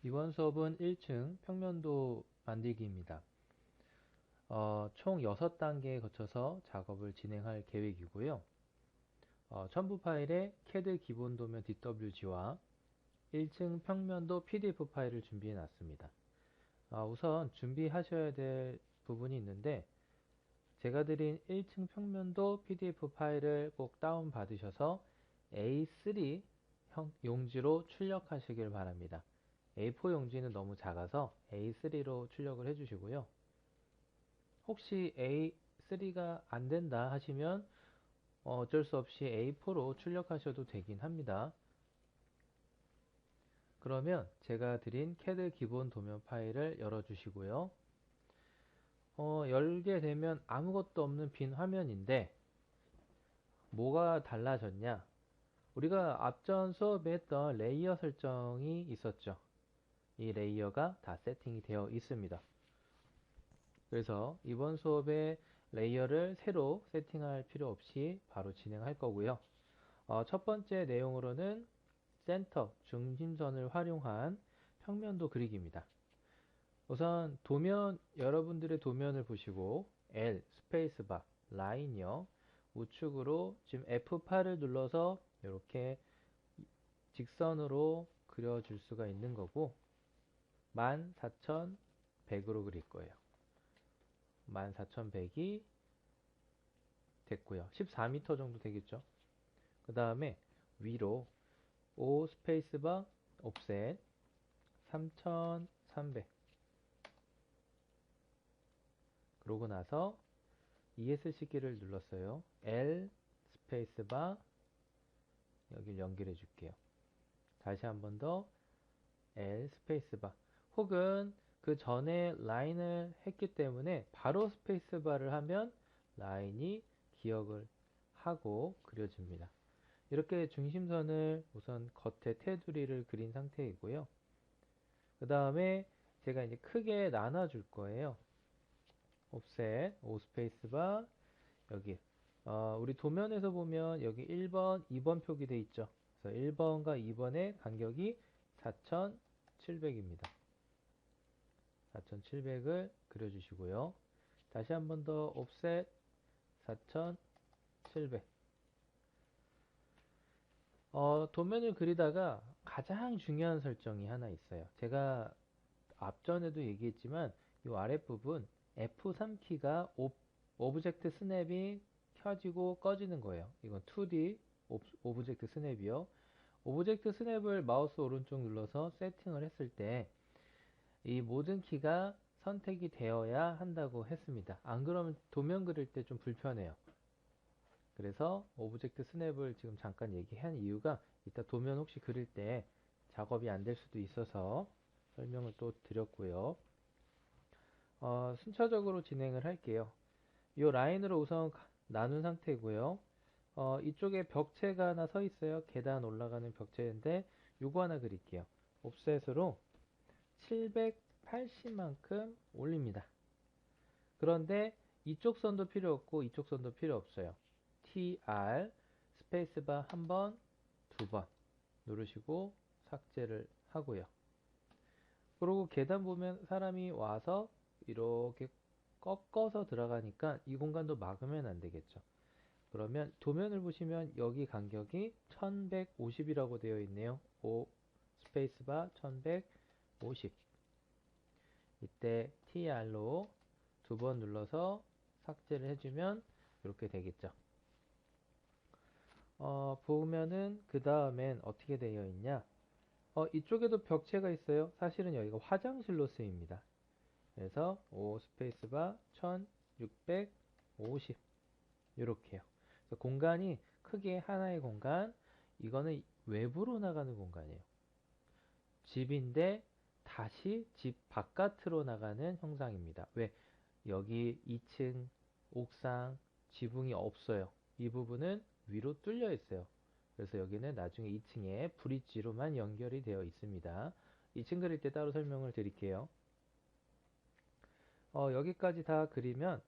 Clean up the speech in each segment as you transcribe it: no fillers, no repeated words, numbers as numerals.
이번 수업은 1층 평면도 만들기입니다. 총 6단계에 거쳐서 작업을 진행할 계획이고요. 첨부 파일에 CAD 기본 도면 DWG와 1층 평면도 PDF 파일을 준비해 놨습니다. 우선 준비하셔야 될 부분이 있는데 제가 드린 1층 평면도 PDF 파일을 꼭 다운 받으셔서 A3 용지로 출력하시길 바랍니다. A4 용지는 너무 작아서 A3로 출력을 해주시고요. 혹시 A3가 안 된다 하시면 어쩔 수 없이 A4로 출력하셔도 되긴 합니다. 그러면 제가 드린 CAD 기본 도면 파일을 열어주시고요. 열게 되면 아무것도 없는 빈 화면인데 뭐가 달라졌냐? 우리가 앞전 수업에 했던 레이어 설정이 있었죠. 이 레이어가 다 세팅이 되어 있습니다. 그래서 이번 수업에 레이어를 새로 세팅할 필요 없이 바로 진행할 거고요. 첫 번째 내용으로는 센터, 중심선을 활용한 평면도 그리기입니다. 우선 도면, 여러분들의 도면을 보시고 L, 스페이스바, 라인이요. 우측으로 지금 F8을 눌러서 이렇게 직선으로 그려줄 수가 있는 거고 14,100으로 그릴 거예요. 14,100이 됐고요. 14m 정도 되겠죠. 그 다음에 위로 O 스페이스바 옵셋 3,300 그러고 나서 ESC 키를 눌렀어요. L 스페이스바 여기를 연결해 줄게요. 다시 한 번 더 L 스페이스바 혹은 그 전에 라인을 했기 때문에 바로 스페이스바를 하면 라인이 기억을 하고 그려집니다. 이렇게 중심선을 우선 겉에 테두리를 그린 상태이고요. 그 다음에 제가 이제 크게 나눠 줄 거예요. 옵셋, O 스페이스바, 여기. 우리 도면에서 보면 여기 1번, 2번 표기 돼 있죠. 그래서 1번과 2번의 간격이 4,700입니다. 4,700을 그려주시고요. 다시 한 번 더 옵셋 4,700. 도면을 그리다가 가장 중요한 설정이 하나 있어요. 제가 앞전에도 얘기했지만 이 아랫부분 F3키가 오브젝트 스냅이 켜지고 꺼지는 거예요. 이건 2D 오브젝트 스냅이요. 오브젝트 스냅을 마우스 오른쪽 눌러서 세팅을 했을 때 이 모든 키가 선택이 되어야 한다고 했습니다. 안 그러면 도면 그릴 때 좀 불편해요. 그래서 오브젝트 스냅을 지금 잠깐 얘기한 이유가 이따 도면 혹시 그릴 때 작업이 안 될 수도 있어서 설명을 또 드렸고요. 순차적으로 진행을 할게요. 이 라인으로 우선 나눈 상태고요. 이쪽에 벽체가 하나 서 있어요. 계단 올라가는 벽체인데 요거 하나 그릴게요. 옵셋으로 780만큼 올립니다. 그런데 이쪽 선도 필요 없고 이쪽 선도 필요 없어요. TR 스페이스바 한 번, 두 번 누르시고 삭제를 하고요. 그리고 계단 보면 사람이 와서 이렇게 꺾어서 들어가니까 이 공간도 막으면 안 되겠죠. 그러면 도면을 보시면 여기 간격이 1150이라고 되어 있네요. O 스페이스바 1150. 이때 TR로 두 번 눌러서 삭제를 해주면 이렇게 되겠죠. 보면은 그 다음엔 어떻게 되어 있냐? 이쪽에도 벽체가 있어요. 사실은 여기가 화장실로 쓰입니다. 그래서 O 스페이스바 1650 이렇게요. 그래서 공간이 크게 하나의 공간, 이거는 외부로 나가는 공간이에요. 집인데 다시 집 바깥으로 나가는 형상입니다. 왜? 여기 2층 옥상 지붕이 없어요. 이 부분은 위로 뚫려 있어요. 그래서 여기는 나중에 2층에 브릿지로만 연결이 되어 있습니다. 2층 그릴 때 따로 설명을 드릴게요. 여기까지 다 그리면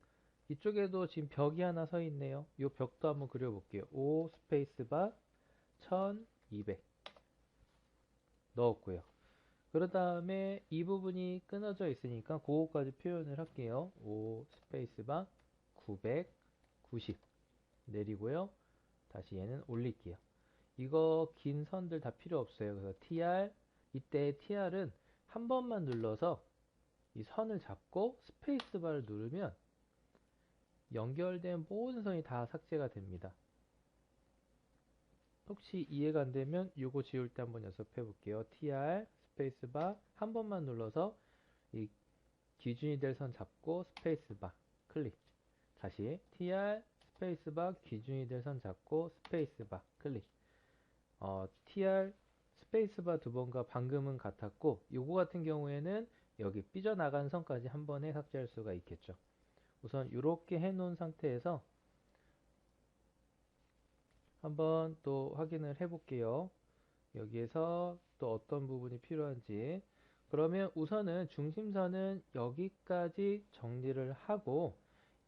이쪽에도 지금 벽이 하나 서 있네요. 이 벽도 한번 그려볼게요. O 스페이스바 1200 넣었고요. 그 다음에 이 부분이 끊어져 있으니까 그거까지 표현을 할게요. 5 스페이스바 990 내리고요. 다시 얘는 올릴게요. 이거 긴 선들 다 필요 없어요. 그래서 TR, 이때 TR은 한 번만 눌러서 이 선을 잡고 스페이스바를 누르면 연결된 모든 선이 다 삭제가 됩니다. 혹시 이해가 안 되면 이거 지울 때 한번 연습해 볼게요. TR 스페이스바 한 번만 눌러서 이 기준이 될 선 잡고 스페이스바 클릭. 다시 TR 스페이스바 기준이 될 선 잡고 스페이스바 클릭. TR 스페이스바 두 번과 방금은 같았고 요거 같은 경우에는 여기 삐져나간 선까지 한 번에 삭제할 수가 있겠죠. 우선 이렇게 해놓은 상태에서 한번 또 확인을 해 볼게요. 여기에서 또 어떤 부분이 필요한지. 그러면 우선은 중심선은 여기까지 정리를 하고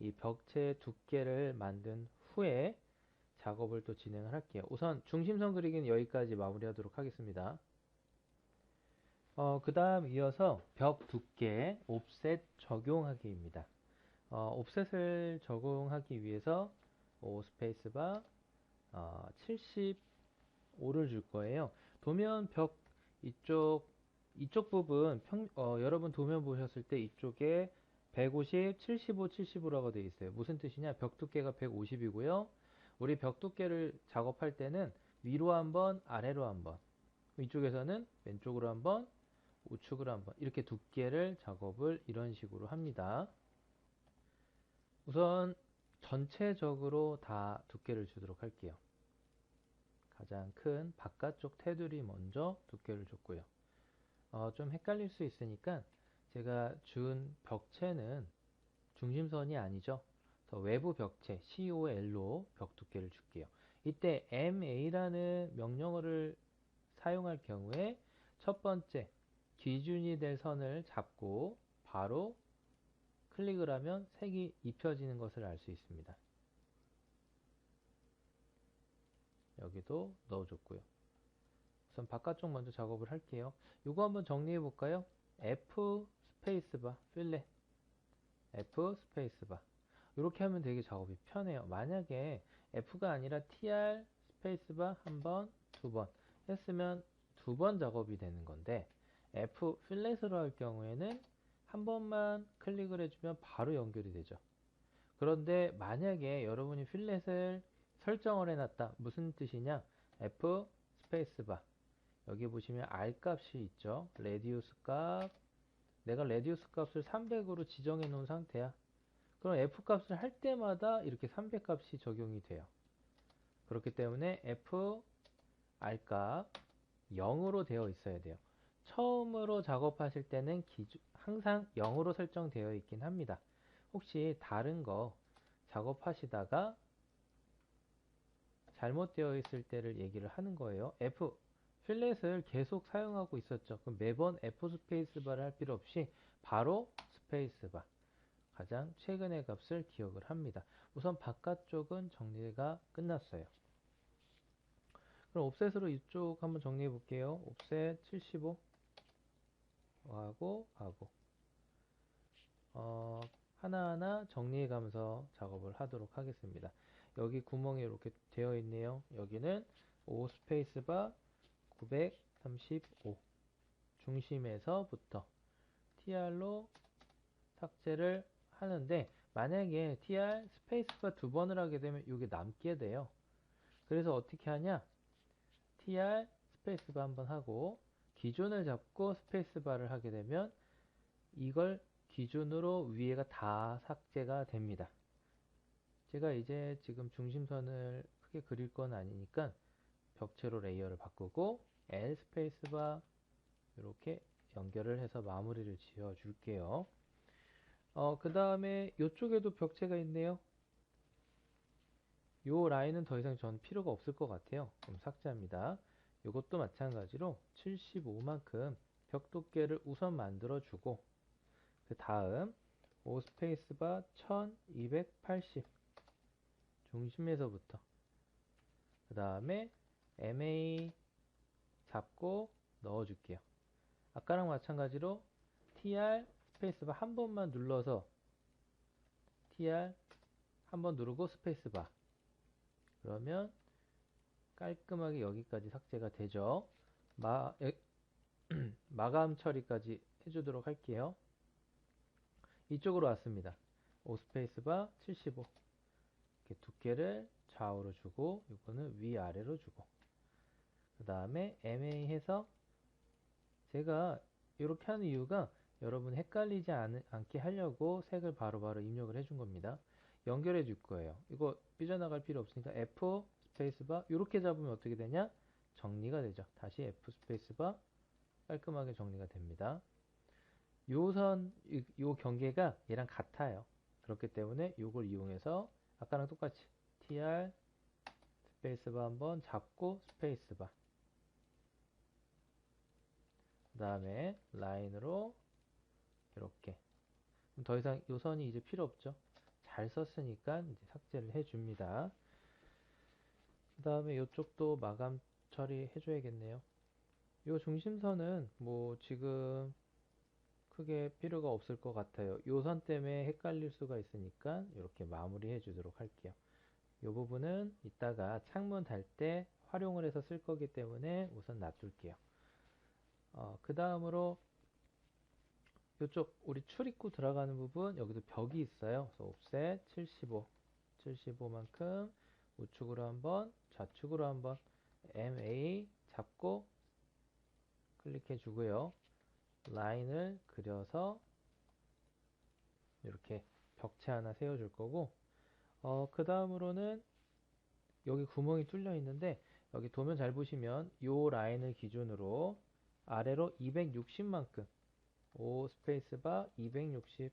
이 벽체 두께를 만든 후에 작업을 또 진행을 할게요. 우선 중심선 그리기는 여기까지 마무리하도록 하겠습니다. 그 다음 이어서 벽 두께 옵셋 적용하기입니다. 옵셋을 적용하기 위해서 5 스페이스바 75를 줄 거예요. 도면 벽 이쪽 부분 여러분 도면 보셨을 때 이쪽에 150, 75, 75라고 되어 있어요. 무슨 뜻이냐? 벽 두께가 150이고요. 우리 벽 두께를 작업할 때는 위로 한번, 아래로 한번, 이쪽에서는 왼쪽으로 한번, 우측으로 한번 이렇게 두께를 작업을 이런 식으로 합니다. 우선 전체적으로 다 두께를 주도록 할게요. 가장 큰 바깥쪽 테두리 먼저 두께를 줬고요. 좀 헷갈릴 수 있으니까 제가 준 벽체는 중심선이 아니죠. 그래서 외부 벽체 COL로 벽 두께를 줄게요. 이때 MA라는 명령어를 사용할 경우에 첫 번째 기준이 될 선을 잡고 바로 클릭을 하면 색이 입혀지는 것을 알 수 있습니다. 여기도 넣어줬고요. 우선 바깥쪽 먼저 작업을 할게요. 이거 한번 정리해 볼까요? F 스페이스바 필렛 F 스페이스바 이렇게 하면 되게 작업이 편해요. 만약에 F가 아니라 TR 스페이스바 한 번, 두 번 했으면 두 번 작업이 되는 건데 F 필렛으로 할 경우에는 한 번만 클릭을 해주면 바로 연결이 되죠. 그런데 만약에 여러분이 필렛을 설정을 해놨다. 무슨 뜻이냐? F 스페이스바 여기 보시면 R 값이 있죠. 레디우스 값 내가 레디우스 값을 300으로 지정해 놓은 상태야. 그럼 F 값을 할 때마다 이렇게 300 값이 적용이 돼요. 그렇기 때문에 F R 값 0으로 되어 있어야 돼요. 처음으로 작업하실 때는 항상 0으로 설정되어 있긴 합니다. 혹시 다른 거 작업하시다가 잘못되어 있을 때를 얘기를 하는 거예요. F 필렛을 계속 사용하고 있었죠. 그럼 매번 F 스페이스바를 할 필요 없이 바로 스페이스바 가장 최근의 값을 기억을 합니다. 우선 바깥쪽은 정리가 끝났어요. 그럼 옵셋으로 이쪽 한번 정리해 볼게요. 옵셋 75 하고 하나하나 정리해 가면서 작업을 하도록 하겠습니다. 여기 구멍이 이렇게 되어 있네요. 여기는 5 스페이스바 935 중심에서부터 TR로 삭제를 하는데 만약에 TR 스페이스바 두 번을 하게 되면 이게 남게 돼요. 그래서 어떻게 하냐? TR 스페이스바 한번 하고 기준을 잡고 스페이스바를 하게 되면 이걸 기준으로 위에가 다 삭제가 됩니다. 제가 이제 지금 중심선을 크게 그릴 건 아니니까 벽체로 레이어를 바꾸고 L 스페이스바 이렇게 연결을 해서 마무리를 지어 줄게요. 그 다음에 이쪽에도 벽체가 있네요. 요 라인은 더 이상 전 필요가 없을 것 같아요. 그럼 삭제합니다. 이것도 마찬가지로 75만큼 벽 두께를 우선 만들어 주고 그 다음 5 스페이스바 1280 중심에서부터 그 다음에 MA 잡고 넣어 줄게요. 아까랑 마찬가지로 TR 스페이스바 한 번만 눌러서 TR 한 번 누르고 스페이스바. 그러면 깔끔하게 여기까지 삭제가 되죠. 마감 처리까지 해주도록 할게요. 이쪽으로 왔습니다. 5 스페이스바 75. 이렇게 두께를 좌우로 주고 이거는 위아래로 주고 그 다음에 MA 해서 제가 이렇게 하는 이유가 여러분 헷갈리지 않게 하려고 색을 바로바로 입력을 해준 겁니다. 연결해 줄 거예요. 이거 삐져나갈 필요 없으니까 F 스페이스바 이렇게 잡으면 어떻게 되냐? 정리가 되죠. 다시 F 스페이스바 깔끔하게 정리가 됩니다. 요 경계가 얘랑 같아요. 그렇기 때문에 요걸 이용해서 아까랑 똑같이 TR 스페이스바 한번 잡고 스페이스바 그 다음에 라인으로 이렇게 더 이상 요 선이 이제 필요 없죠. 잘 썼으니까 이제 삭제를 해줍니다. 그 다음에 이쪽도 마감 처리해 줘야겠네요. 요 중심선은 뭐 지금 크게 필요가 없을 것 같아요. 요 선 때문에 헷갈릴 수가 있으니까 이렇게 마무리해 주도록 할게요. 이 부분은 이따가 창문 달 때 활용을 해서 쓸 거기 때문에 우선 놔둘게요. 그 다음으로 이쪽 우리 출입구 들어가는 부분 여기도 벽이 있어요. 그래서 옵셋 75, 75만큼 우측으로 한번 좌측으로 한번 MA 잡고 클릭해 주고요. 라인을 그려서 이렇게 벽체 하나 세워 줄 거고 그 다음으로는 여기 구멍이 뚫려 있는데 여기 도면 잘 보시면 요 라인을 기준으로 아래로 260만큼 5 스페이스바 260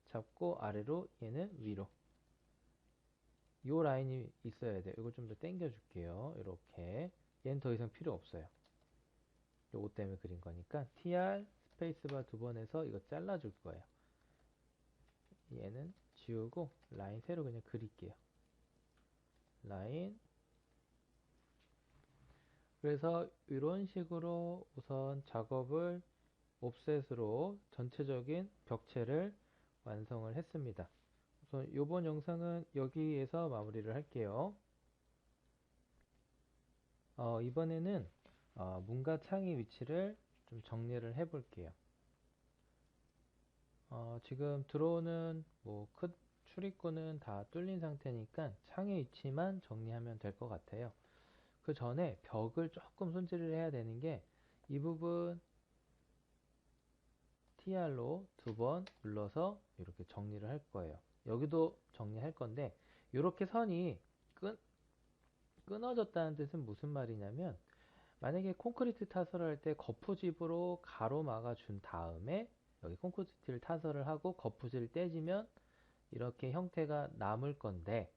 잡고 아래로 얘는 위로 요 라인이 있어야 돼요. 이걸 좀 더 당겨 줄게요. 이렇게 얘는 더 이상 필요 없어요. 요거 때문에 그린 거니까 TR 스페이스바 두 번 해서 이거 잘라 줄 거예요. 얘는 지우고 라인 새로 그냥 그릴게요. 라인 그래서 이런 식으로 우선 작업을 옵셋으로 전체적인 벽체를 완성을 했습니다. 우선 이번 영상은 여기에서 마무리를 할게요. 이번에는 문과 창의 위치를 좀 정리를 해 볼게요. 지금 들어오는 출입구는 다 뚫린 상태니까 창의 위치만 정리하면 될 것 같아요. 그 전에 벽을 조금 손질을 해야 되는 게 이 부분 TR로 두 번 눌러서 이렇게 정리를 할 거예요. 여기도 정리할 건데 이렇게 선이 끊어졌다는 뜻은 무슨 말이냐면 만약에 콘크리트 타설을 할 때 거푸집으로 가로막아 준 다음에 여기 콘크리트를 타설을 하고 거푸집을 떼지면 이렇게 형태가 남을 건데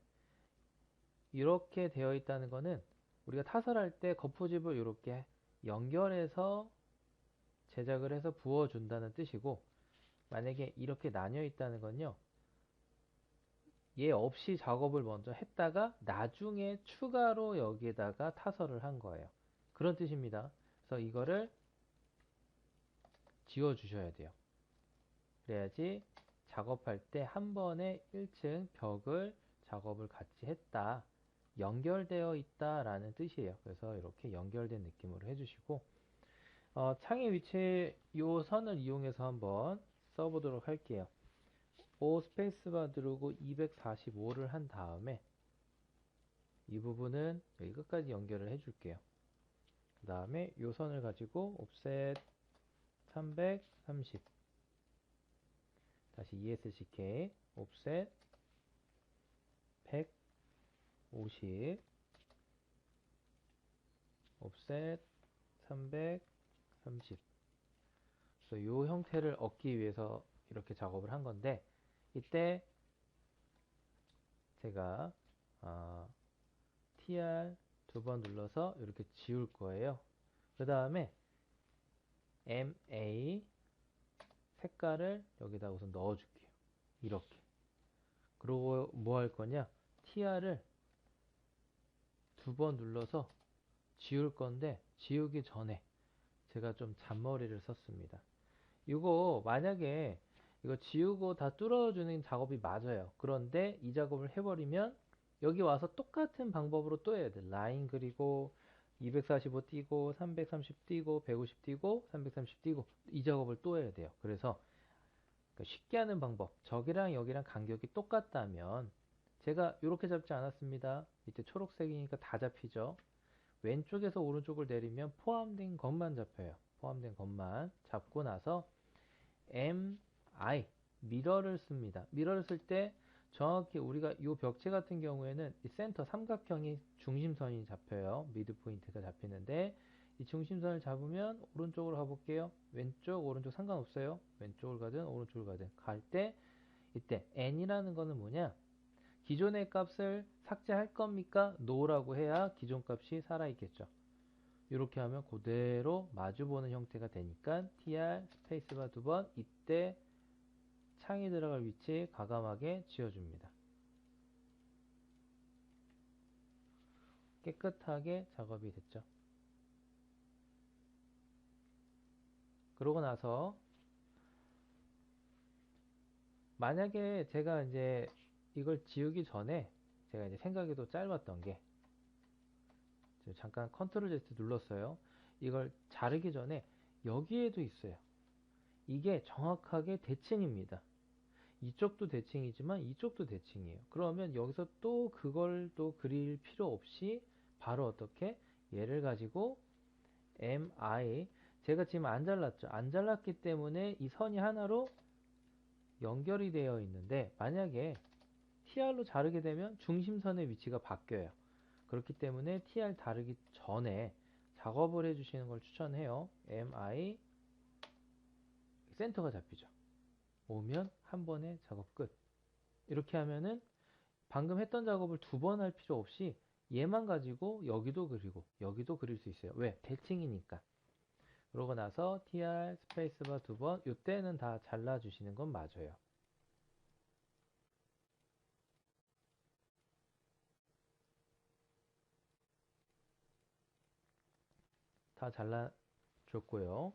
이렇게 되어 있다는 거는 우리가 타설할 때 거푸집을 이렇게 연결해서 제작을 해서 부어준다는 뜻이고 만약에 이렇게 나뉘어 있다는 건요 얘 없이 작업을 먼저 했다가 나중에 추가로 여기에다가 타설을 한 거예요. 그런 뜻입니다. 그래서 이거를 지워 주셔야 돼요. 그래야지 작업할 때 한 번에 1층 벽을 작업을 같이 했다. 연결되어 있다 라는 뜻이에요. 그래서 이렇게 연결된 느낌으로 해주시고 창의 위치에 이 선을 이용해서 한번 써보도록 할게요. 5 스페이스바 누르고 245를 한 다음에 이 부분은 여기 끝까지 연결을 해줄게요. 그 다음에 이 선을 가지고 옵셋 330 다시 ESCK 옵셋 150 옵셋 330 그래서 이 형태를 얻기 위해서 이렇게 작업을 한 건데 이때 제가 TR 두 번 눌러서 이렇게 지울 거예요. 그 다음에 MA 색깔을 여기다 우선 넣어 줄게요. 이렇게. 그리고 뭐 할 거냐? TR을 두 번 눌러서 지울 건데 지우기 전에 제가 좀 잔머리를 썼습니다. 이거 만약에 이거 지우고 다 뚫어주는 작업이 맞아요. 그런데 이 작업을 해버리면 여기 와서 똑같은 방법으로 또 해야 돼. 라인 그리고 245 띄고 330 띄고 150 띄고 330 띄고 이 작업을 또 해야 돼요. 그래서 쉽게 하는 방법, 저기랑 여기랑 간격이 똑같다면 제가 이렇게 잡지 않았습니다. 밑에 초록색이니까 다 잡히죠. 왼쪽에서 오른쪽을 내리면 포함된 것만 잡혀요. 포함된 것만 잡고 나서 MI 미러를 씁니다. 미러를 쓸 때 정확히 우리가 이 벽체 같은 경우에는 이 센터 삼각형이 중심선이 잡혀요. 미드 포인트가 잡히는데 이 중심선을 잡으면 오른쪽으로 가볼게요. 왼쪽 오른쪽 상관없어요. 왼쪽을 가든 오른쪽을 가든 갈 때 이때 n이라는 거는 뭐냐, 기존의 값을 삭제할 겁니까? no라고 해야 기존 값이 살아있겠죠. 이렇게 하면 그대로 마주보는 형태가 되니까 tr 스페이스바 2번, 이때 창이 들어갈 위치 과감하게 지워줍니다. 깨끗하게 작업이 됐죠. 그러고 나서 만약에 제가 이제 이걸 지우기 전에 제가 이제 생각이 또 짧았던 게, 잠깐 컨트롤 Z 눌렀어요. 이걸 자르기 전에 여기에도 있어요. 이게 정확하게 대칭입니다. 이쪽도 대칭이지만 이쪽도 대칭이에요. 그러면 여기서 또 그걸 또 그릴 필요 없이 바로 어떻게 얘를 가지고 MI, 제가 지금 안 잘랐죠. 안 잘랐기 때문에 이 선이 하나로 연결이 되어 있는데 만약에 TR로 자르게 되면 중심선의 위치가 바뀌어요. 그렇기 때문에 TR 다르기 전에 작업을 해주시는 걸 추천해요. MI 센터가 잡히죠. 오면 한 번에 작업 끝. 이렇게 하면은 방금 했던 작업을 두 번 할 필요 없이 얘만 가지고 여기도 그리고 여기도 그릴 수 있어요. 왜? 대칭이니까. 그러고 나서 TR 스페이스바 두 번, 이때는 다 잘라주시는 건 맞아요. 다 잘라줬고요.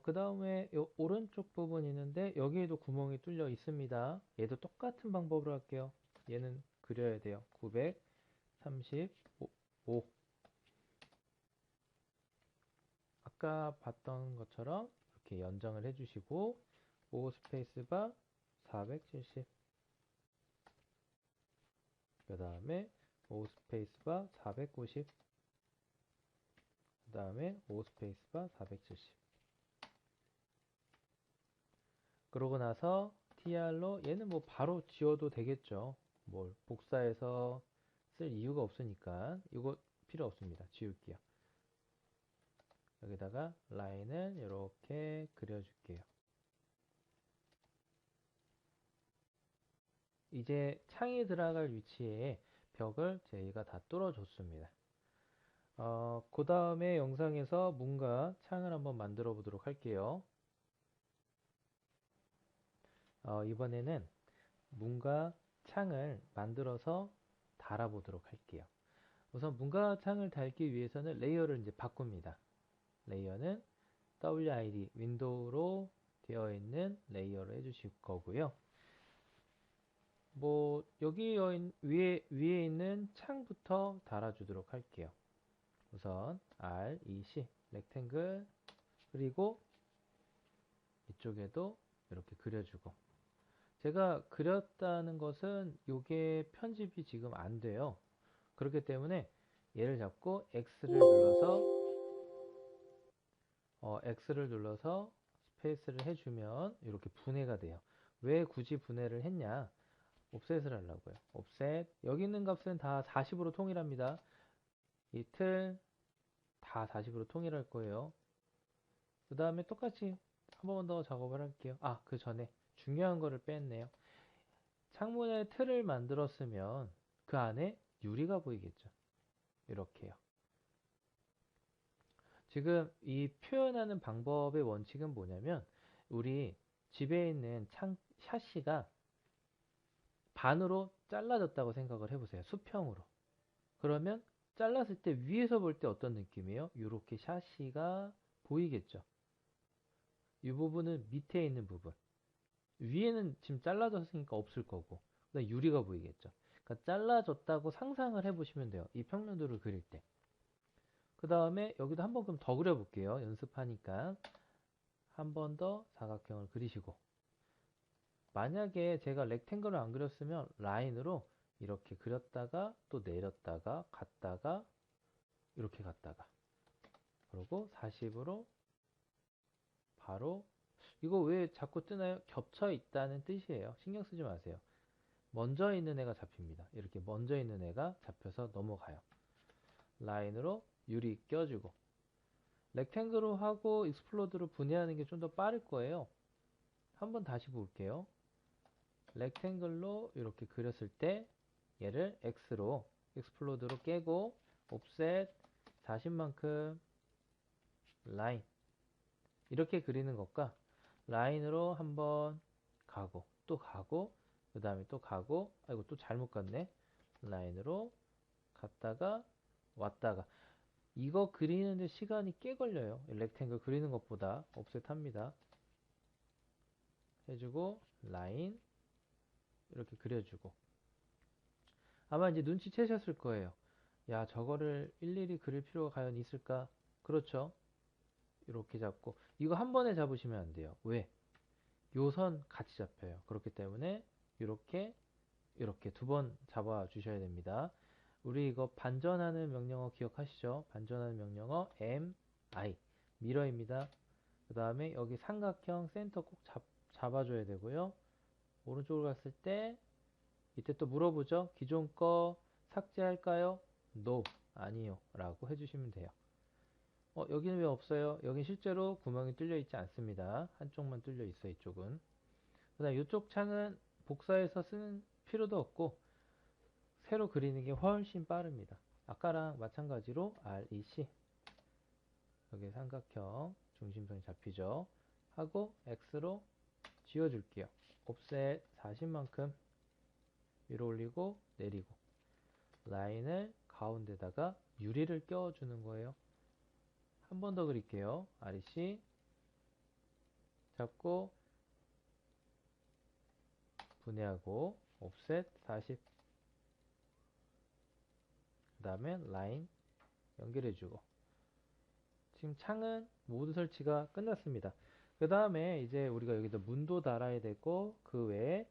그 다음에 오른쪽 부분 있는데 여기에도 구멍이 뚫려 있습니다. 얘도 똑같은 방법으로 할게요. 얘는 그려야 돼요. 935. 아까 봤던 것처럼 이렇게 연장을 해주시고 5 스페이스바 470. 그 다음에 5 스페이스바 490. 그 다음에 5 스페이스바 470. 그러고 나서 TR로 얘는 뭐 바로 지워도 되겠죠. 뭘 복사해서 쓸 이유가 없으니까 이거 필요 없습니다. 지울게요. 여기다가 라인을 이렇게 그려줄게요. 이제 창이 들어갈 위치에 벽을 저희가 다 뚫어줬습니다. 그 다음에 영상에서 문과 창을 한번 만들어 보도록 할게요. 이번에는 문과 창을 만들어서 달아보도록 할게요. 우선 문과 창을 달기 위해서는 레이어를 이제 바꿉니다. 레이어는 WID 윈도우로 되어 있는 레이어로 해주실 거고요. 뭐 여기 위에 있는 창부터 달아주도록 할게요. 우선 REC 렉탱글, 그리고 이쪽에도 이렇게 그려주고, 제가 그렸다는 것은 이게 편집이 지금 안 돼요. 그렇기 때문에 얘를 잡고 X를 눌러서 스페이스를 해주면 이렇게 분해가 돼요. 왜 굳이 분해를 했냐? 옵셋을 하려고요. 옵셋, 여기 있는 값은 다 40으로 통일합니다. 이 틀 다 40으로 통일할 거예요. 그 다음에 똑같이 한 번 더 작업을 할게요. 그 전에 중요한 거를 뺐네요. 창문에 틀을 만들었으면 그 안에 유리가 보이겠죠. 이렇게요. 지금 이 표현하는 방법의 원칙은 뭐냐면, 우리 집에 있는 창 샤시가 반으로 잘라졌다고 생각을 해보세요. 수평으로. 그러면 잘랐을 때 위에서 볼 때 어떤 느낌이에요? 이렇게 샤시가 보이겠죠? 이 부분은 밑에 있는 부분. 위에는 지금 잘라졌으니까 없을 거고, 그다음 유리가 보이겠죠? 그러니까 잘라졌다고 상상을 해보시면 돼요. 이 평면도를 그릴 때. 그 다음에 여기도 한 번 그럼 더 그려볼게요. 연습하니까. 한 번 더 사각형을 그리시고. 만약에 제가 렉탱글을 안 그렸으면 라인으로 이렇게 그렸다가 또 내렸다가 갔다가 이렇게 갔다가 그리고 40으로 바로 이거 왜 자꾸 뜨나요? 겹쳐 있다는 뜻이에요. 신경 쓰지 마세요. 먼저 있는 애가 잡힙니다. 이렇게 먼저 있는 애가 잡혀서 넘어가요. 라인으로 유리 껴주고 렉탱글로 하고 익스플로드로 분해하는 게 좀 더 빠를 거예요. 한번 다시 볼게요. 렉탱글로 이렇게 그렸을 때 얘를 X로 익스플로드로 깨고 옵셋 40만큼 라인 이렇게 그리는 것과 라인으로 한번 가고 또 가고 그 다음에 또 가고 아이고 또 잘못 갔네. 라인으로 갔다가 왔다가 이거 그리는데 시간이 꽤 걸려요. 렉탱글 그리는 것보다 옵셋 합니다. 해주고 라인 이렇게 그려주고 아마 이제 눈치채셨을 거예요. 야 저거를 일일이 그릴 필요가 과연 있을까? 그렇죠. 이렇게 잡고 이거 한 번에 잡으시면 안 돼요. 왜? 요 선 같이 잡혀요. 그렇기 때문에 이렇게 이렇게 두 번 잡아 주셔야 됩니다. 우리 이거 반전하는 명령어 기억하시죠? 반전하는 명령어 MI 미러입니다. 그 다음에 여기 삼각형 센터 꼭 잡아줘야 되고요. 오른쪽으로 갔을 때 이때 또 물어보죠. 기존 거 삭제할까요? No, 아니요 라고 해주시면 돼요. 여기는 왜 없어요? 여긴 실제로 구멍이 뚫려 있지 않습니다. 한쪽만 뚫려 있어요. 이쪽은. 그 다음 이쪽 창은 복사해서 쓰는 필요도 없고 새로 그리는 게 훨씬 빠릅니다. 아까랑 마찬가지로 REC 여기 삼각형 중심선이 잡히죠. 하고 X로 지워줄게요. 옵셋 40만큼 위로 올리고 내리고 라인을 가운데다가 유리를 껴주는 거예요. 한 번 더 그릴게요. REC 잡고 분해하고 옵셋 40 그 다음에 라인 연결해주고 지금 창은 모두 설치가 끝났습니다. 그 다음에 이제 우리가 여기다 문도 달아야 되고 그 외에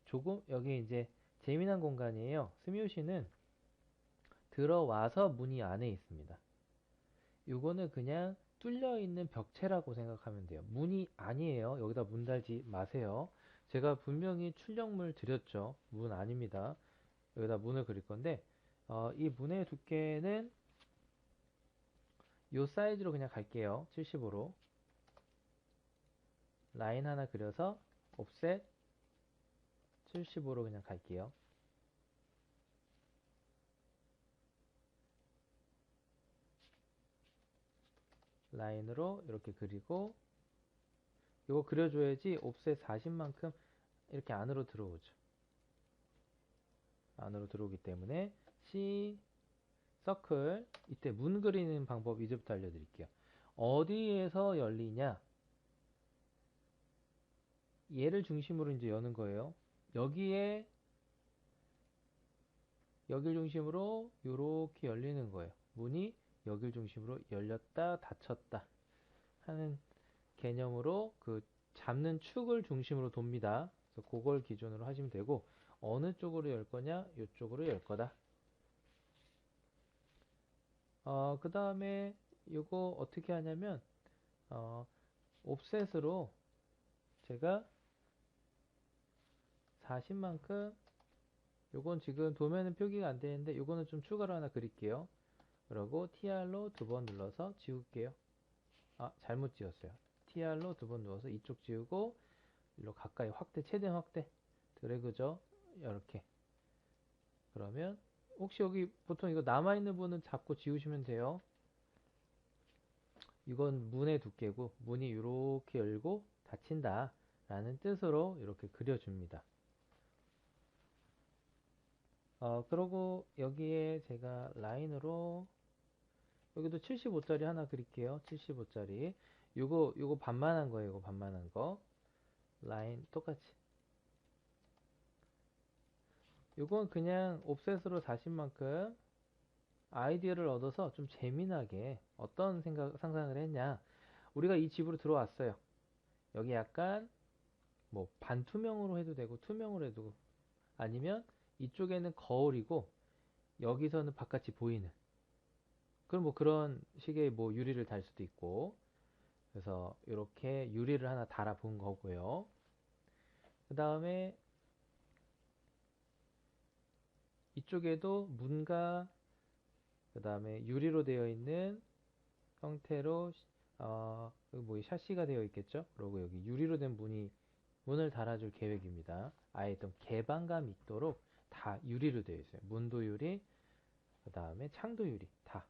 조금 여기 이제 재미난 공간이에요. 스뮤시는 들어와서 문이 안에 있습니다. 이거는 그냥 뚫려 있는 벽체라고 생각하면 돼요. 문이 아니에요. 여기다 문 달지 마세요. 제가 분명히 출력물 드렸죠. 문 아닙니다. 여기다 문을 그릴 건데 이 문의 두께는 이 사이즈로 그냥 갈게요. 70으로 라인 하나 그려서 옵셋 70으로 그냥 갈게요. 라인으로 이렇게 그리고 이거 그려줘야지 옵셋 40만큼 이렇게 안으로 들어오죠. 안으로 들어오기 때문에 C 서클 이때 문 그리는 방법 이제부터 알려드릴게요. 어디에서 열리냐? 얘를 중심으로 이제 여는 거예요. 여기에 여길 중심으로 이렇게 열리는 거예요. 문이 여길 중심으로 열렸다 닫혔다 하는 개념으로 그 잡는 축을 중심으로 돕니다. 그래서 그걸 기준으로 하시면 되고 어느 쪽으로 열 거냐? 이쪽으로 열 거다. 그 다음에 이거 어떻게 하냐면 옵셋으로 제가 40만큼 요건 지금 도면은 표기가 안 되는데 요거는 좀 추가로 하나 그릴게요. 그리고 TR로 두 번 눌러서 지울게요. 잘못 지웠어요. TR로 두 번 눌러서 이쪽 지우고 일로 가까이 확대, 최대한 확대 드래그죠. 이렇게 그러면 혹시 여기 보통 이거 남아있는 분은 잡고 지우시면 돼요. 이건 문의 두께고 문이 이렇게 열고 닫힌다 라는 뜻으로 이렇게 그려줍니다. 그러고 여기에 제가 라인으로 여기도 75짜리 하나 그릴게요. 75짜리. 요거 반만한 거예요. 요거 반만한 거. 라인 똑같이. 요건 그냥 옵셋으로 40만큼 아이디어를 얻어서 좀 재미나게 어떤 상상을 했냐. 우리가 이 집으로 들어왔어요. 여기 약간 뭐 반투명으로 해도 되고 투명으로 해도 아니면 이쪽에는 거울이고 여기서는 바깥이 보이는 그럼 뭐 그런 식의 뭐 유리를 달 수도 있고 그래서 이렇게 유리를 하나 달아 본 거고요. 그 다음에 이쪽에도 문과 그 다음에 유리로 되어 있는 형태로 뭐 샤시가 되어 있겠죠. 그리고 여기 유리로 된 문을 달아줄 계획입니다. 아예 좀 개방감 있도록 다 유리로 되어 있어요. 문도 유리, 그 다음에 창도 유리 다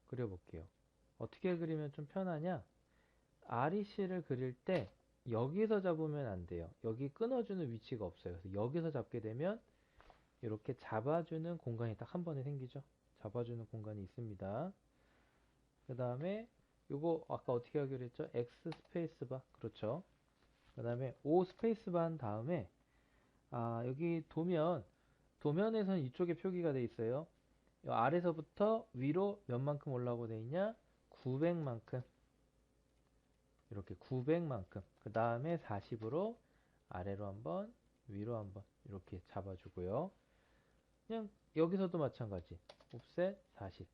그려볼게요. 어떻게 그리면 좀 편하냐? REC를 그릴 때 여기서 잡으면 안 돼요. 여기 끊어주는 위치가 없어요. 그래서 여기서 잡게 되면 이렇게 잡아주는 공간이 딱 한 번에 생기죠. 잡아주는 공간이 있습니다. 그 다음에 요거 아까 어떻게 하기로 했죠? X 스페이스바 그렇죠. 그 다음에 O 스페이스바 한 다음에 여기 도면에서는 이쪽에 표기가 돼 있어요. 요 아래서부터 위로 몇만큼 올라오고 돼 있냐? 900만큼 이렇게 900만큼 그 다음에 40으로 아래로 한번 위로 한번 이렇게 잡아주고요. 그냥 여기서도 마찬가지 옵셋 40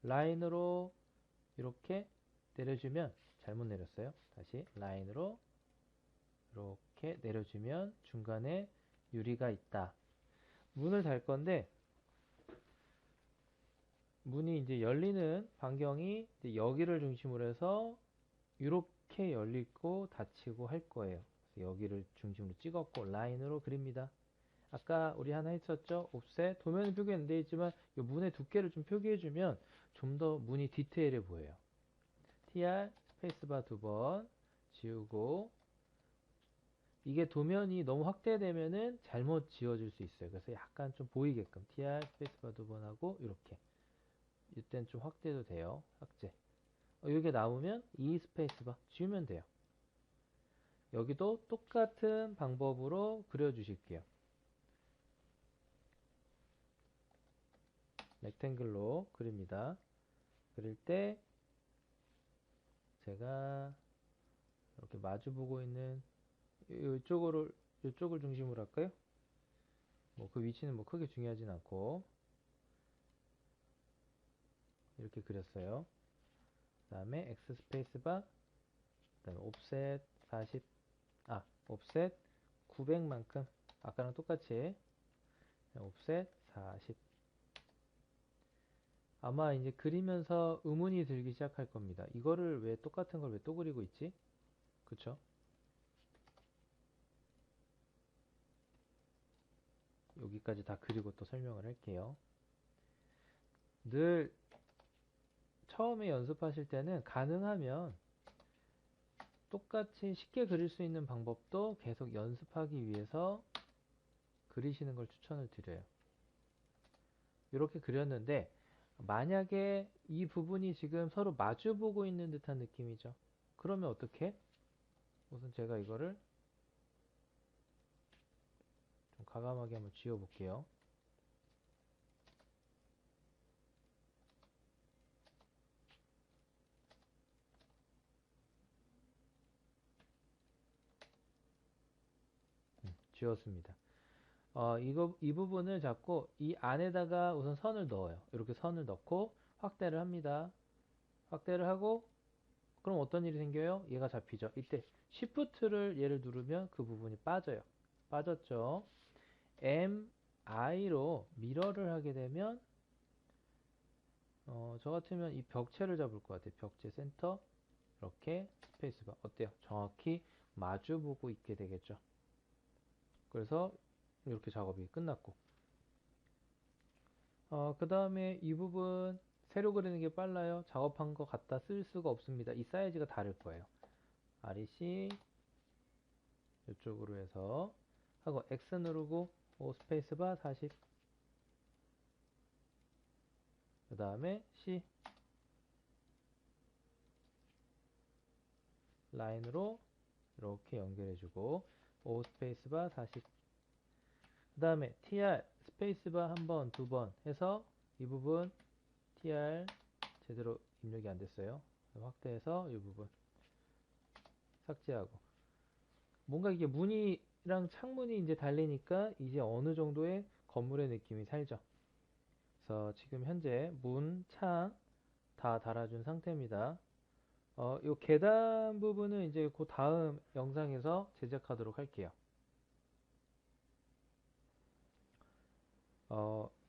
라인으로 이렇게 내려주면 잘못 내렸어요. 다시 라인으로 이렇게 내려주면 중간에 유리가 있다. 문을 달 건데 문이 이제 열리는 반경이 이제 여기를 중심으로 해서 이렇게 열리고 닫히고 할 거예요. 그래서 여기를 중심으로 찍었고 라인으로 그립니다. 아까 우리 하나 했었죠? 옵셋 도면은 표기 안 되어 있지만 이 문의 두께를 좀 표기해주면 좀 더 문이 디테일해 보여요. tr 스페이스바 두 번 지우고 이게 도면이 너무 확대되면은 잘못 지워질 수 있어요. 그래서 약간 좀 보이게끔 tr 스페이스바 두 번 하고 이렇게 이땐 좀 확대도 돼요. 확대. 이게 나오면 이 스페이스바 지우면 돼요. 여기도 똑같은 방법으로 그려주실게요. 렉탱글로 그립니다. 그릴 때 제가 이렇게 마주보고 있는 이쪽을 중심으로 할까요? 뭐 그 위치는 뭐 크게 중요하진 않고 이렇게 그렸어요. 그 다음에 X 스페이스바 그 다음에 옵셋 40 옵셋 900만큼 아까랑 똑같이 옵셋 40 아마 이제 그리면서 의문이 들기 시작할 겁니다. 이거를 왜 똑같은 걸 왜 또 그리고 있지? 그쵸? 여기까지 다 그리고 또 설명을 할게요. 늘 처음에 연습하실 때는 가능하면 똑같이 쉽게 그릴 수 있는 방법도 계속 연습하기 위해서 그리시는 걸 추천을 드려요. 이렇게 그렸는데 만약에 이 부분이 지금 서로 마주보고 있는 듯한 느낌이죠. 그러면 어떻게? 우선 제가 이거를 좀 과감하게 한번 지워볼게요. 지웠습니다. 이 부분을 잡고 이 안에다가 우선 선을 넣어요. 이렇게 선을 넣고 확대를 합니다. 확대를 하고 그럼 어떤 일이 생겨요? 얘가 잡히죠. 이때 Shift를 얘를 누르면 그 부분이 빠져요. 빠졌죠. MI로 미러를 하게 되면 저 같으면 이 벽체를 잡을 것 같아요. 벽체 센터 이렇게 스페이스바 어때요? 정확히 마주보고 있게 되겠죠. 그래서 이렇게 작업이 끝났고 그 다음에 이 부분 세로 그리는 게 빨라요. 작업한 거 갖다 쓸 수가 없습니다. 이 사이즈가 다를 거예요. REC 이쪽으로 해서 하고 X 누르고 O 스페이스바 40 그 다음에 C 라인으로 이렇게 연결해주고 O 스페이스바 40. 그 다음에 TR 스페이스바 한 번, 두 번 해서 이 부분 TR 제대로 입력이 안 됐어요. 확대해서 이 부분 삭제하고. 뭔가 이게 문이랑 창문이 이제 달리니까 이제 어느 정도의 건물의 느낌이 살죠. 그래서 지금 현재 문, 창 다 달아준 상태입니다. 요 계단 부분은 이제 그 다음 영상에서 제작하도록 할게요.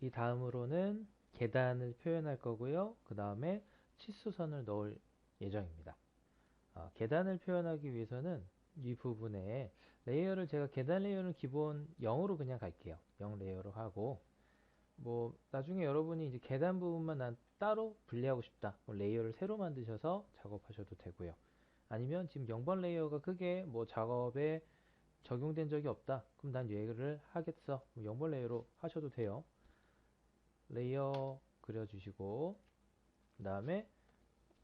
이 다음으로는 계단을 표현할 거고요. 그 다음에 치수선을 넣을 예정입니다. 계단을 표현하기 위해서는 이 부분에 레이어를 제가 계단 레이어는 기본 0으로 그냥 갈게요. 0 레이어로 하고 뭐 나중에 여러분이 이제 계단 부분만 난 따로 분리하고 싶다. 뭐 레이어를 새로 만드셔서 작업하셔도 되고요. 아니면 지금 0번 레이어가 크게 뭐 작업에 적용된 적이 없다. 그럼 난 얘를 하겠어. 0번 레이어로 하셔도 돼요. 레이어 그려주시고 그 다음에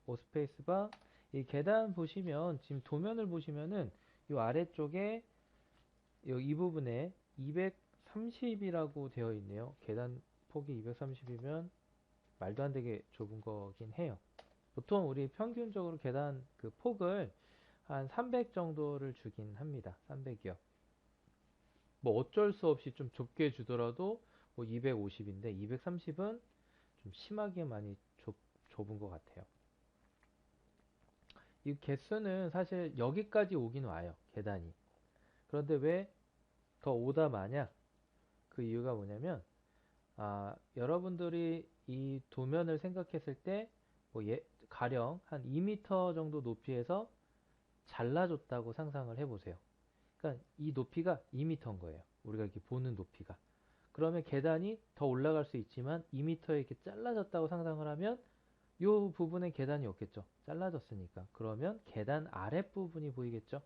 오스페이스바 이 계단 보시면 지금 도면을 보시면은 이 아래쪽에 이 부분에 230이라고 되어 있네요. 계단 폭이 230이면 말도 안 되게 좁은 거긴 해요. 보통 우리 평균적으로 계단 그 폭을 한 300 정도를 주긴 합니다. 300이요. 뭐 어쩔 수 없이 좀 좁게 주더라도 뭐 250인데 230은 좀 심하게 많이 좁은 것 같아요. 이 개수는 사실 여기까지 오긴 와요. 계단이. 그런데 왜 더 오다 마냐? 그 이유가 뭐냐면 여러분들이 이 도면을 생각했을 때 뭐 가령 한 2m 정도 높이에서 잘라줬다고 상상을 해보세요. 그러니까 이 높이가 2m인 거예요. 우리가 이렇게 보는 높이가. 그러면 계단이 더 올라갈 수 있지만 2m에 이렇게 잘라졌다고 상상을 하면 이 부분에 계단이 없겠죠. 잘라졌으니까. 그러면 계단 아랫부분이 보이겠죠.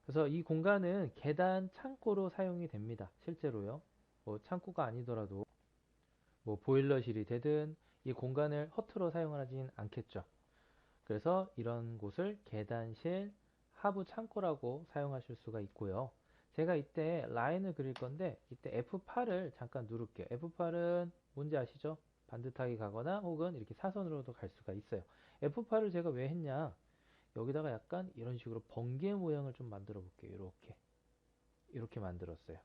그래서 이 공간은 계단 창고로 사용이 됩니다. 실제로요. 뭐 창고가 아니더라도 뭐 보일러실이 되든 이 공간을 허투루 사용하진 않겠죠. 그래서 이런 곳을 계단실 하부 창고라고 사용하실 수가 있고요. 제가 이때 라인을 그릴 건데 이때 F8을 잠깐 누를게요. F8은 뭔지 아시죠? 반듯하게 가거나 혹은 이렇게 사선으로도 갈 수가 있어요. F8을 제가 왜 했냐? 여기다가 약간 이런 식으로 번개 모양을 좀 만들어 볼게요. 이렇게 만들었어요.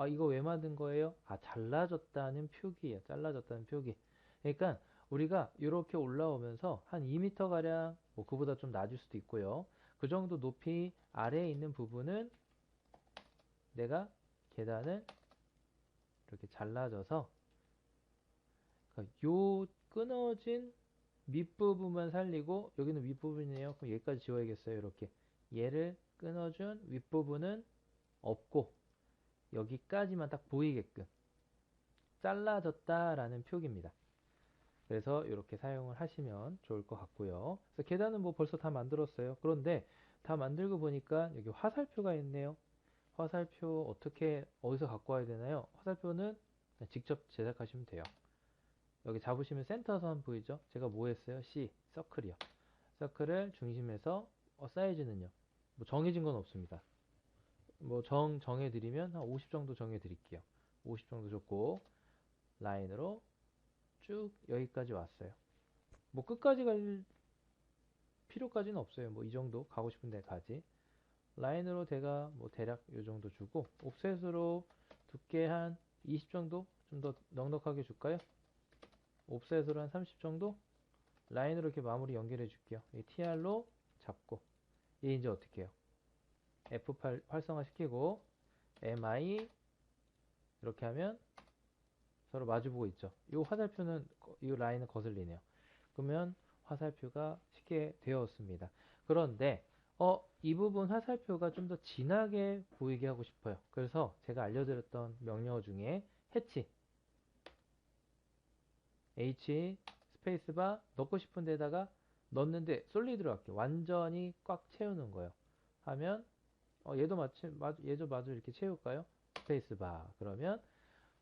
이거 왜 만든 거예요? 잘라졌다는 표기예요. 잘라졌다는 표기. 그러니까 우리가 이렇게 올라오면서 한 2m 가량, 뭐 그보다 좀 낮을 수도 있고요. 그 정도 높이 아래에 있는 부분은 내가 계단을 이렇게 잘라줘서 그러니까 요 끊어진 밑부분만 살리고 여기는 윗부분이에요. 그럼 여기까지 지워야겠어요. 이렇게 얘를 끊어준 윗부분은 없고 여기까지만 딱 보이게끔 잘라졌다라는 표기입니다. 그래서 이렇게 사용을 하시면 좋을 것 같고요. 그래서 계단은 뭐 벌써 다 만들었어요. 그런데 다 만들고 보니까 여기 화살표가 있네요. 화살표 어디서 갖고 와야 되나요? 화살표는 직접 제작하시면 돼요. 여기 잡으시면 센터선 보이죠? 제가 뭐 했어요? C, 서클이요. 서클을 중심에서 사이즈는요. 뭐 정해진 건 없습니다. 뭐 정해드리면 한 50 정도 정해드릴게요. 50 정도 줬고 라인으로 쭉 여기까지 왔어요. 뭐 끝까지 갈 필요까지는 없어요. 뭐 이 정도 가고 싶은 데까지 라인으로 제가 뭐 대략 이 정도 주고 옵셋으로 두께 한 20 정도 좀 더 넉넉하게 줄까요? 옵셋으로 한 30 정도 라인으로 이렇게 마무리 연결해 줄게요. 이 TR로 잡고 얘 이제 어떻게 해요? F8 활성화 시키고 MI 이렇게 하면 서로 마주보고 있죠. 이 화살표는 이 라인은 거슬리네요. 그러면 화살표가 쉽게 되었습니다. 그런데 이 부분 화살표가 좀 더 진하게 보이게 하고 싶어요. 그래서 제가 알려드렸던 명령어 중에 해치 H 스페이스바 넣고 싶은 데다가 넣는데 솔리드로 할게요. 완전히 꽉 채우는 거예요. 하면 얘도 마저 이렇게 채울까요? 스페이스바 그러면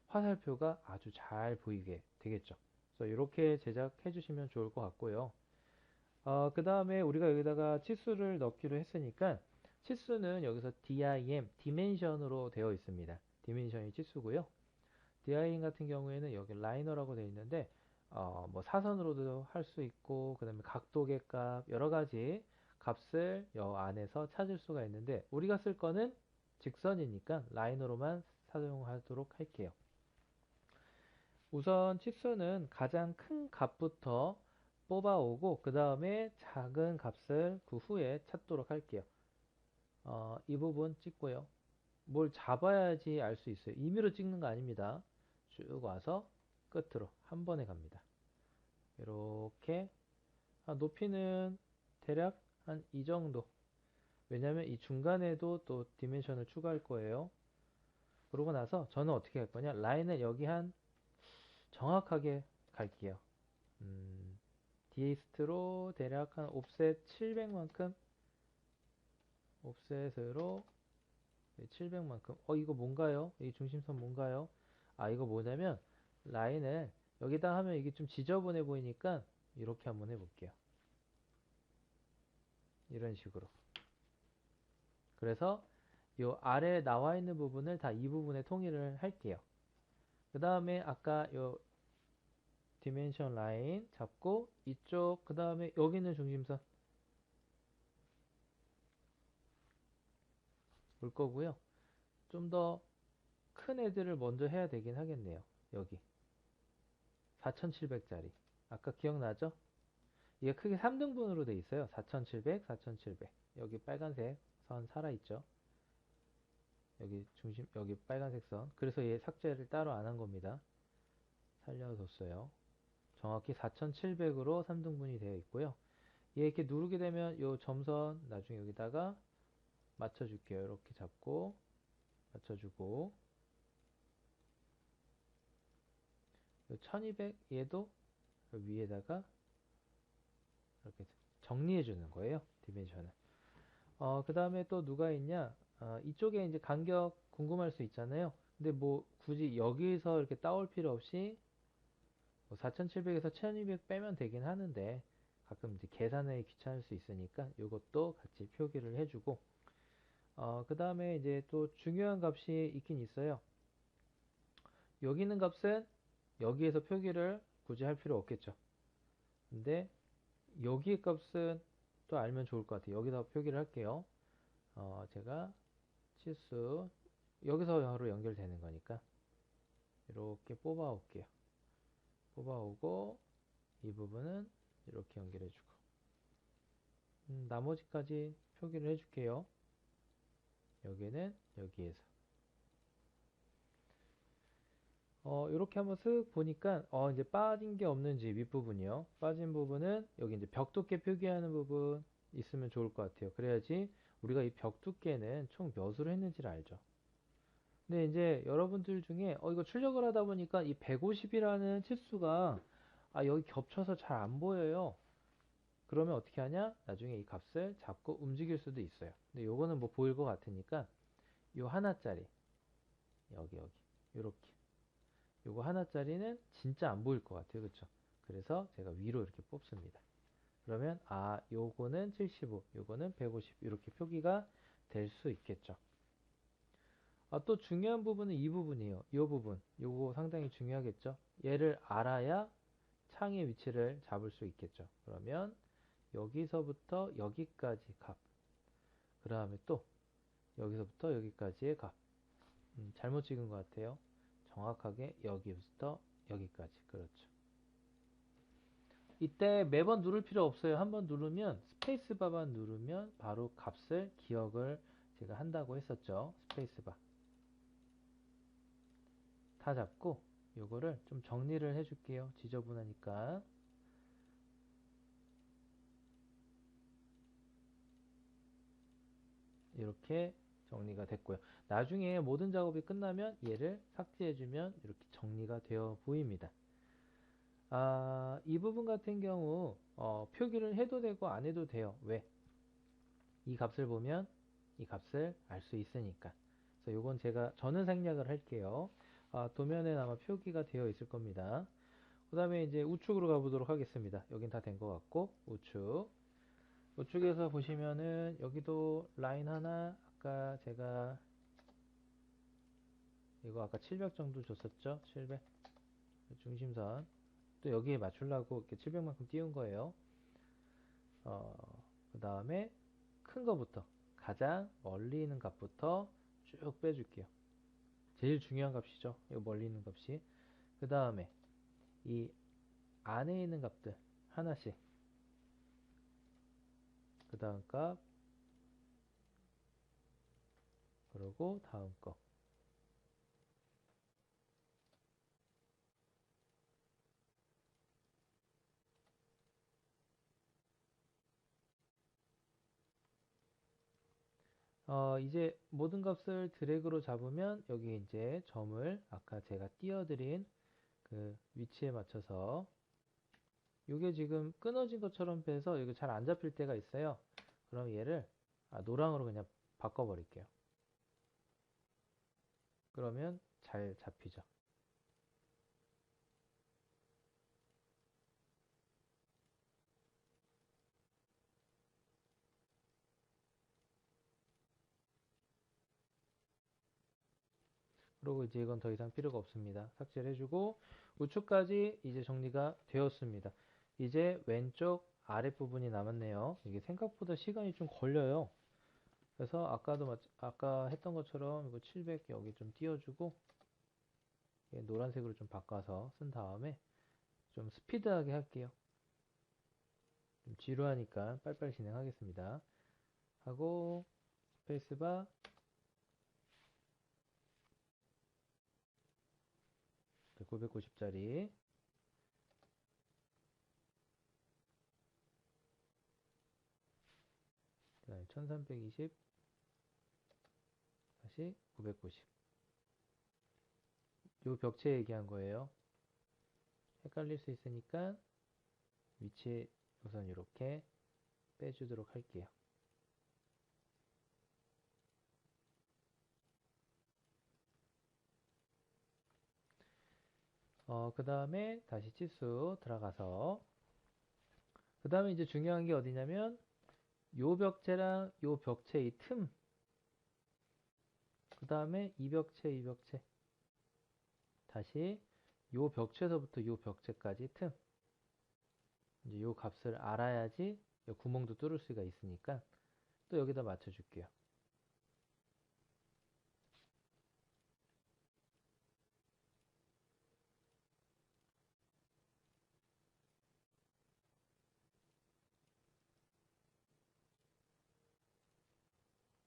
화살표가 아주 잘 보이게 되겠죠. 그래서 이렇게 제작해 주시면 좋을 것 같고요. 그 다음에 우리가 여기다가 치수를 넣기로 했으니까 치수는 여기서 dim, dimension으로 되어 있습니다. 디멘션이 치수고요. dim 같은 경우에는 여기 라이너라고 되어 있는데 뭐 사선으로도 할 수 있고 그 다음에 각도계 값 여러 가지 값을 이 안에서 찾을 수가 있는데 우리가 쓸 거는 직선이니까 라이너로만 사용하도록 할게요. 우선 치수는 가장 큰 값부터 뽑아오고 그 다음에 작은 값을 그 후에 찾도록 할게요. 이 부분 찍고요. 뭘 잡아야지 알 수 있어요. 임의로 찍는 거 아닙니다. 쭉 와서 끝으로 한 번에 갑니다. 이렇게 높이는 대략 한 이 정도. 왜냐면 이 중간에도 또 디멘션을 추가할 거예요. 그러고 나서 저는 어떻게 할 거냐? 라인을 여기 한 정확하게 갈게요. 디스트로 대략 한 옵셋 700만큼 옵셋으로 700만큼 이거 뭔가요? 이 중심선 뭔가요? 이거 뭐냐면 라인을 여기다 하면 이게 좀 지저분해 보이니까 이렇게 한번 해볼게요. 이런 식으로. 그래서 요 아래에 나와 있는 부분을 다 이 부분에 통일을 할게요. 그 다음에 아까 요 디멘션 라인 잡고 이쪽 그 다음에 여기 있는 중심선 볼 거고요. 좀 더 큰 애들을 먼저 해야 되긴 하겠네요. 여기 4700짜리 아까 기억나죠? 이게 크게 3등분으로 돼 있어요. 4700, 4700 여기 빨간색 선 살아있죠? 여기 중심 여기 빨간색 선 그래서 얘 삭제를 따로 안 한 겁니다. 살려뒀어요. 정확히 4700으로 3등분이 되어 있고요. 얘 이렇게 누르게 되면 요 점선 나중에 여기다가 맞춰줄게요. 이렇게 잡고 맞춰주고 1200 얘도 위에다가 이렇게 정리해 주는 거예요. 디멘션을. 그 다음에 또 누가 있냐? 이쪽에 이제 간격 궁금할 수 있잖아요. 근데 뭐 굳이 여기서 이렇게 따올 필요 없이 뭐 4700에서 1200 빼면 되긴 하는데 가끔 이제 계산에 귀찮을 수 있으니까 이것도 같이 표기를 해주고 그 다음에 이제 또 중요한 값이 있긴 있어요. 여기 있는 값은 여기에서 표기를 굳이 할 필요 없겠죠. 근데 여기의 값은 또 알면 좋을 것 같아요. 여기다 표기를 할게요. 제가 치수 여기서 바로 연결되는 거니까 이렇게 뽑아 올게요. 뽑아 오고 이 부분은 이렇게 연결해 주고 나머지까지 표기를 해 줄게요. 여기는 여기에서 이렇게 한번 쓱 보니까 이제 빠진 게 없는지 윗부분이요. 빠진 부분은 여기 이제 벽 두께 표기하는 부분 있으면 좋을 것 같아요. 그래야지 우리가 이 벽 두께는 총 몇으로 했는지를 알죠. 근데 이제 여러분들 중에 이거 출력을 하다 보니까 이 150이라는 치수가 여기 겹쳐서 잘 안 보여요. 그러면 어떻게 하냐? 나중에 이 값을 잡고 움직일 수도 있어요. 근데 요거는 뭐 보일 것 같으니까 요 하나짜리 여기 요렇게 요거 하나짜리는 진짜 안 보일 것 같아요. 그쵸? 그래서 제가 위로 이렇게 뽑습니다. 그러면 요거는 75, 요거는 150 이렇게 표기가 될 수 있겠죠. 또 중요한 부분은 이 부분이에요. 이 부분. 요거 상당히 중요하겠죠. 얘를 알아야 창의 위치를 잡을 수 있겠죠. 그러면 여기서부터 여기까지 값. 그 다음에 또 여기서부터 여기까지의 값. 잘못 찍은 것 같아요. 정확하게 여기부터 여기까지. 그렇죠. 이때 매번 누를 필요 없어요. 한번 누르면 스페이스바만 누르면 바로 값을 기억을 제가 한다고 했었죠. 스페이스바. 다 잡고 요거를 좀 정리를 해줄게요. 지저분하니까. 이렇게 정리가 됐고요. 나중에 모든 작업이 끝나면 얘를 삭제해주면 이렇게 정리가 되어 보입니다. 이 부분 같은 경우 표기를 해도 되고 안 해도 돼요. 왜? 이 값을 보면 이 값을 알 수 있으니까. 그래서 요건 저는 생략을 할게요. 도면에 아마 표기가 되어 있을 겁니다. 그 다음에 이제 우측으로 가보도록 하겠습니다. 여긴 다 된 것 같고, 우측에서 보시면은 여기도 라인 하나, 아까 제가 이거 아까 700 정도 줬었죠? 700 중심선 또 여기에 맞추려고 이렇게 700만큼 띄운 거예요. 그 다음에 큰 거부터 가장 멀리 있는 값부터 쭉 빼줄게요. 제일 중요한 값이죠. 이 멀리 있는 값이. 그 다음에 이 안에 있는 값들 하나씩. 그 다음 값, 그리고 다음 거. 이제 모든 값을 드래그로 잡으면 여기 이제 점을 아까 제가 띄워드린 그 위치에 맞춰서 이게 지금 끊어진 것처럼 돼서 이거 잘 안 잡힐 때가 있어요. 그럼 얘를 노랑으로 그냥 바꿔버릴게요. 그러면 잘 잡히죠. 그리고 이제 이건 더 이상 필요가 없습니다. 삭제를 해주고 우측까지 이제 정리가 되었습니다. 이제 왼쪽 아랫부분이 남았네요. 이게 생각보다 시간이 좀 걸려요. 그래서 아까 했던 것처럼 이거 700 여기 좀 띄워주고 노란색으로 좀 바꿔서 쓴 다음에 좀 스피드하게 할게요. 좀 지루하니까 빨리빨리 진행하겠습니다. 하고 스페이스바 990짜리 그 다음에 1320 다시 990 요 벽체 얘기한 거예요. 헷갈릴 수 있으니까 위치 우선 이렇게 빼주도록 할게요. 그 다음에 다시 치수 들어가서 그 다음에 이제 중요한 게 어디냐면 요 벽체랑 요 벽체 이 틈, 그 다음에 이 벽체 다시 요 벽체에서부터 요 벽체까지 틈, 이제 요 값을 알아야지 요 구멍도 뚫을 수가 있으니까 또 여기다 맞춰줄게요.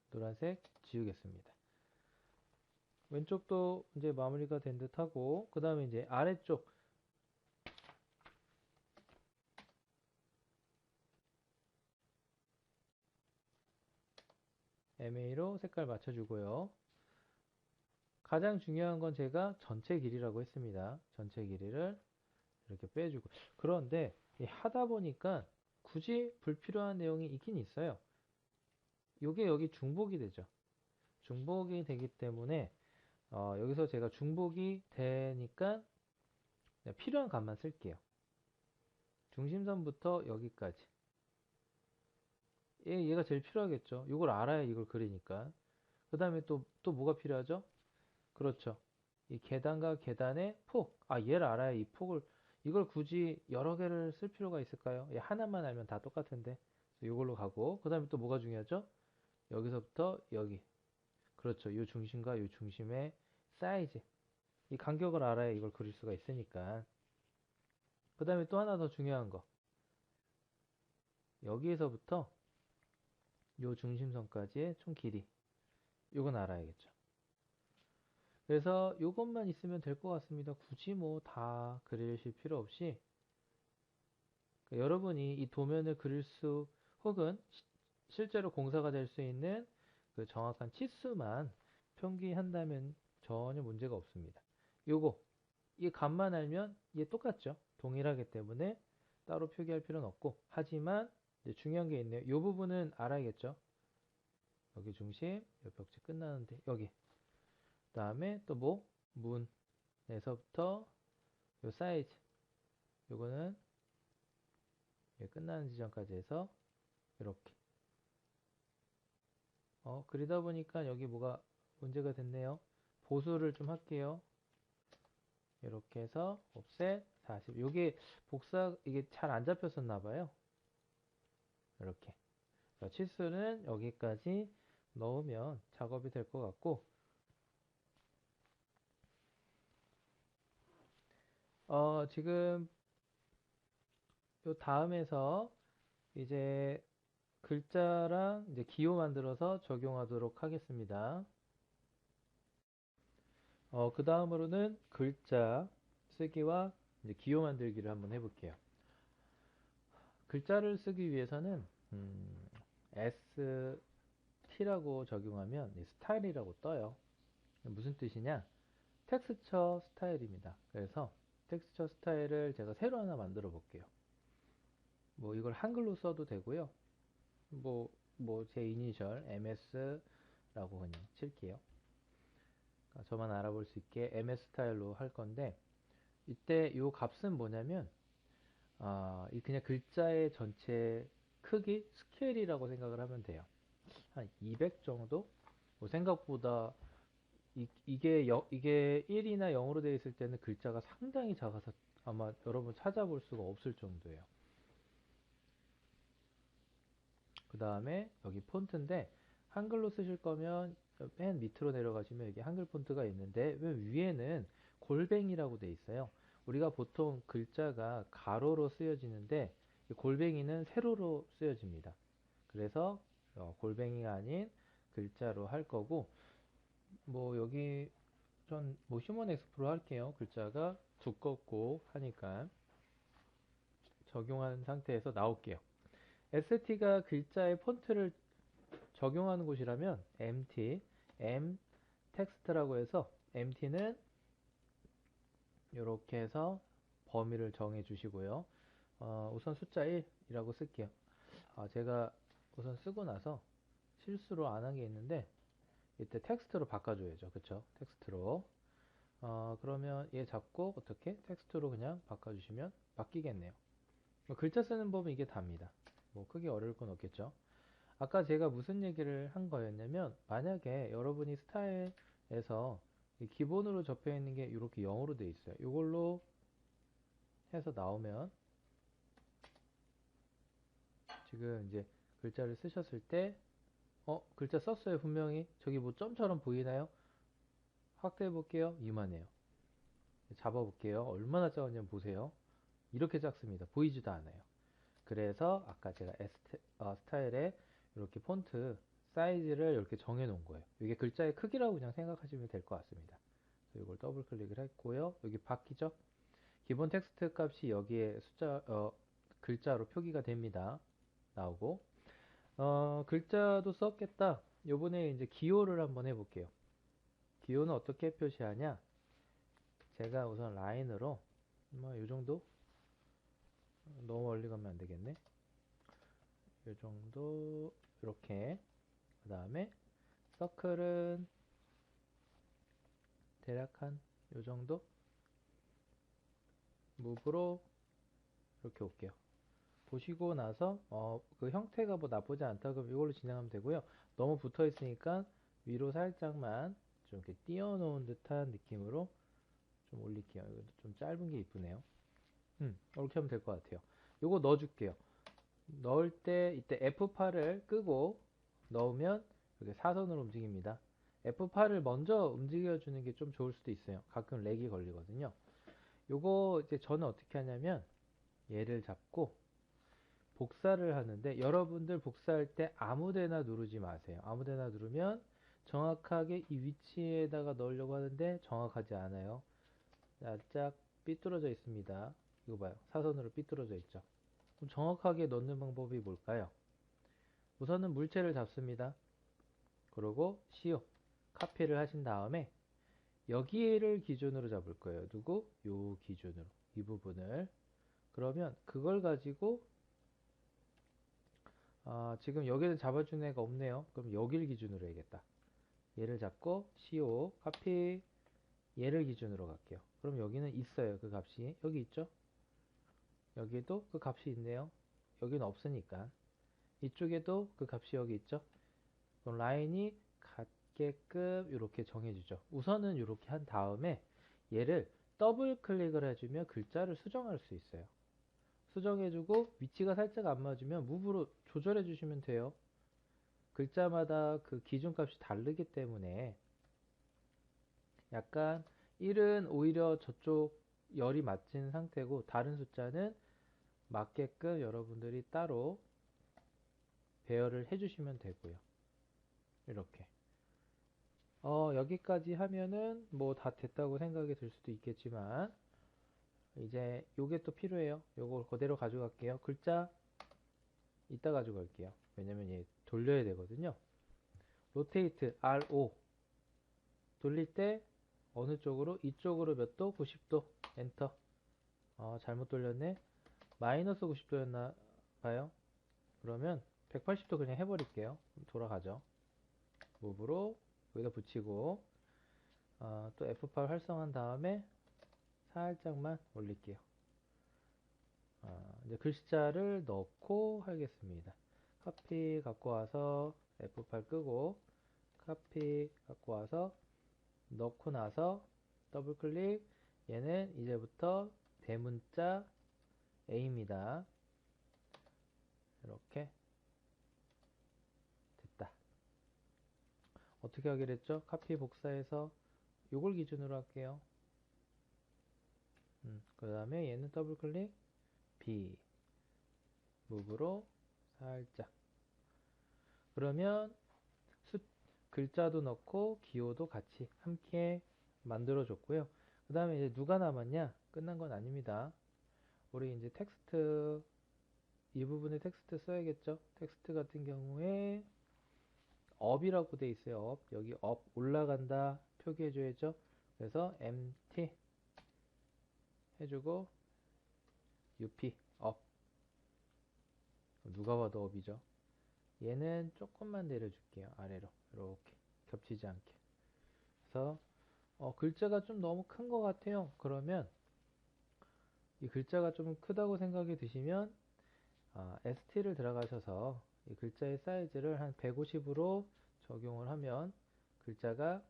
노란색 지우겠습니다. 왼쪽도 이제 마무리가 된 듯 하고 그 다음에 이제 아래쪽 MA로 색깔 맞춰주고요. 가장 중요한 건 제가 전체 길이라고 했습니다. 전체 길이를 이렇게 빼주고 그런데 하다 보니까 굳이 불필요한 내용이 있긴 있어요. 요게 여기 중복이 되죠. 중복이 되기 때문에 여기서 제가 중복이 되니까 필요한 값만 쓸게요. 중심선부터 여기까지 얘가 제일 필요하겠죠. 이걸 알아야 이걸 그리니까. 그 다음에 또 뭐가 필요하죠? 그렇죠. 이 계단과 계단의 폭. 얘를 알아야 이 폭을, 이걸 굳이 여러 개를 쓸 필요가 있을까요? 얘 하나만 알면 다 똑같은데. 이걸로 가고. 그 다음에 또 뭐가 중요하죠? 여기서부터 여기. 그렇죠. 이 중심과 이 중심의 사이즈. 이 간격을 알아야 이걸 그릴 수가 있으니까. 그 다음에 또 하나 더 중요한 거. 여기에서부터 이 중심선까지의 총 길이. 이건 알아야겠죠. 그래서 이것만 있으면 될 것 같습니다. 굳이 뭐 다 그리실 필요 없이 그러니까 여러분이 이 도면을 그릴 수 혹은 실제로 공사가 될 수 있는 그 정확한 치수만 표기한다면 전혀 문제가 없습니다. 요거 이 값만 알면 얘 똑같죠. 동일하기 때문에 따로 표기할 필요는 없고 하지만 이제 중요한 게 있네요. 이 부분은 알아야겠죠. 여기 중심, 이 벽지 끝나는데 여기 그 다음에 또 뭐 문에서부터 요 사이즈 요거는 끝나는 지점까지 해서 이렇게 그리다 보니까 여기 뭐가 문제가 됐네요. 보수를 좀 할게요. 이렇게 해서 옵셋 40. 요게 이게 잘 안 잡혔었나 봐요. 이렇게. 치수는 여기까지 넣으면 작업이 될 것 같고, 지금 요 다음에서 이제 글자랑 이제 기호 만들어서 적용하도록 하겠습니다. 그 다음으로는 글자 쓰기와 이제 기호 만들기를 한번 해볼게요. 글자를 쓰기 위해서는 ST라고 적용하면 스타일이라고 떠요. 무슨 뜻이냐? 텍스처 스타일입니다. 그래서 텍스처 스타일을 제가 새로 하나 만들어 볼게요. 뭐 이걸 한글로 써도 되고요. 뭐 제 이니셜 MS라고 그냥 칠게요. 저만 알아볼 수 있게 MS 스타일로 할 건데, 이때 요 값은 뭐냐면 이 그냥 글자의 전체 크기 스케일이라고 생각을 하면 돼요. 한 200 정도? 뭐 생각보다 이게 1이나 0으로 되어 있을 때는 글자가 상당히 작아서 아마 여러분 찾아볼 수가 없을 정도예요. 그 다음에 여기 폰트인데, 한글로 쓰실 거면 맨 밑으로 내려가시면 여기 한글 폰트가 있는데, 왜 위에는 골뱅이라고 돼 있어요. 우리가 보통 글자가 가로로 쓰여지는데 골뱅이는 세로로 쓰여집니다. 그래서 골뱅이가 아닌 글자로 할 거고, 뭐 여기 전 뭐 휴먼 엑스프로 할게요. 글자가 두껍고 하니까 적용한 상태에서 나올게요. ST가 글자의 폰트를 적용하는 곳이라면 MT, M 텍스트라고 해서 MT는 이렇게 해서 범위를 정해 주시고요. 우선 숫자 1이라고 쓸게요. 제가 우선 쓰고 나서 실수로 안 한 게 있는데, 이때 텍스트로 바꿔줘야죠. 그쵸? 텍스트로. 그러면 얘 잡고 어떻게? 텍스트로 그냥 바꿔주시면 바뀌겠네요. 글자 쓰는 법은 이게 답니다. 뭐 크게 어려울 건 없겠죠. 아까 제가 무슨 얘기를 한 거였냐면, 만약에 여러분이 스타일에서 기본으로 접해 있는 게 이렇게 0으로 돼 있어요. 이걸로 해서 나오면 지금 이제 글자를 쓰셨을 때 글자 썼어요. 분명히. 저기 뭐 점처럼 보이나요? 확대해 볼게요. 이만해요. 잡아 볼게요. 얼마나 작은지 보세요. 이렇게 작습니다. 보이지도 않아요. 그래서 아까 제가 스타일에 이렇게 폰트 사이즈를 이렇게 정해 놓은 거예요. 이게 글자의 크기라고 그냥 생각하시면 될 것 같습니다. 이걸 더블 클릭을 했고요. 여기 바뀌죠? 기본 텍스트 값이 여기에 글자로 표기가 됩니다. 나오고, 글자도 썼겠다. 요번에 이제 기호를 한번 해볼게요. 기호는 어떻게 표시하냐? 제가 우선 라인으로, 뭐, 요 정도? 너무 멀리 가면 안 되겠네. 요 정도, 이렇게. 그 다음에, 서클은 대략 한 요 정도? 무브로 이렇게 올게요. 보시고 나서, 그 형태가 뭐 나쁘지 않다 그럼 이걸로 진행하면 되고요. 너무 붙어 있으니까 위로 살짝만 좀 이렇게 띄워놓은 듯한 느낌으로 좀 올릴게요. 이것도 좀 짧은 게 이쁘네요. 이렇게 하면 될 것 같아요. 요거 넣어줄게요. 넣을 때 이때 F8을 끄고 넣으면 이렇게 사선으로 움직입니다. F8을 먼저 움직여주는 게 좀 좋을 수도 있어요. 가끔 렉이 걸리거든요. 요거 이제 저는 어떻게 하냐면 얘를 잡고 복사를 하는데, 여러분들 복사할 때 아무데나 누르지 마세요. 아무데나 누르면 정확하게 이 위치에다가 넣으려고 하는데 정확하지 않아요. 살짝 삐뚤어져 있습니다. 이거 봐요. 사선으로 삐뚤어져 있죠. 그럼 정확하게 넣는 방법이 뭘까요? 우선은 물체를 잡습니다. 그리고 CO 카피를 하신 다음에 여기를 기준으로 잡을 거예요. 누구? 요 기준으로. 이 부분을. 그러면 그걸 가지고 지금 여기를 잡아준 애가 없네요. 그럼 여기를 기준으로 해야겠다. 얘를 잡고 CO 카피, 얘를 기준으로 갈게요. 그럼 여기는 있어요. 그 값이 여기 있죠. 여기도 그 값이 있네요. 여기는 없으니까. 이쪽에도 그 값이 여기 있죠. 그럼 라인이 같게끔 이렇게 정해주죠. 우선은 이렇게 한 다음에 얘를 더블 클릭을 해주면 글자를 수정할 수 있어요. 수정해주고 위치가 살짝 안 맞으면 무브로 조절해 주시면 돼요. 글자마다 그 기준값이 다르기 때문에 약간 1은 오히려 저쪽 열이 맞춘 상태고 다른 숫자는 맞게끔 여러분들이 따로 배열을 해주시면 되고요. 이렇게. 여기까지 하면은 뭐 다 됐다고 생각이 들 수도 있겠지만 이제 요게 또 필요해요. 요걸 그대로 가져갈게요. 글자 이따 가져갈게요. 왜냐면 얘 돌려야 되거든요. 로테이트 RO 돌릴 때 어느 쪽으로? 이쪽으로 몇 도? 90도. 엔터. 잘못 돌렸네. 마이너스 90도였나 봐요. 그러면 180도 그냥 해버릴게요. 돌아가죠. 무브로 여기다 붙이고 또 F8 활성한 다음에 살짝만 올릴게요. 이제 글자를 넣고 하겠습니다. 카피 갖고 와서 F8 끄고 카피 갖고 와서 넣고 나서 더블 클릭. 얘는 이제부터 대문자 A입니다. 이렇게 됐다. 어떻게 하기로 했죠? 카피 복사해서 요걸 기준으로 할게요. 그 다음에 얘는 더블 클릭 B 무브로 살짝. 그러면 글자도 넣고 기호도 같이 함께 만들어 줬고요. 그 다음에 이제 누가 남았냐? 끝난 건 아닙니다. 우리 이제 텍스트 이 부분에 텍스트 써야겠죠? 텍스트 같은 경우에 업이라고 돼 있어요. 업. 여기 업 올라간다 표기해 줘야죠. 그래서 MT 해주고 UP 업. 누가 봐도 업이죠. 얘는 조금만 내려줄게요. 아래로 이렇게 겹치지 않게. 그래서 글자가 좀 너무 큰 것 같아요. 그러면 이 글자가 좀 크다고 생각이 드시면 ST를 들어가셔서 이 글자의 사이즈를 한 150으로 적용을 하면 글자가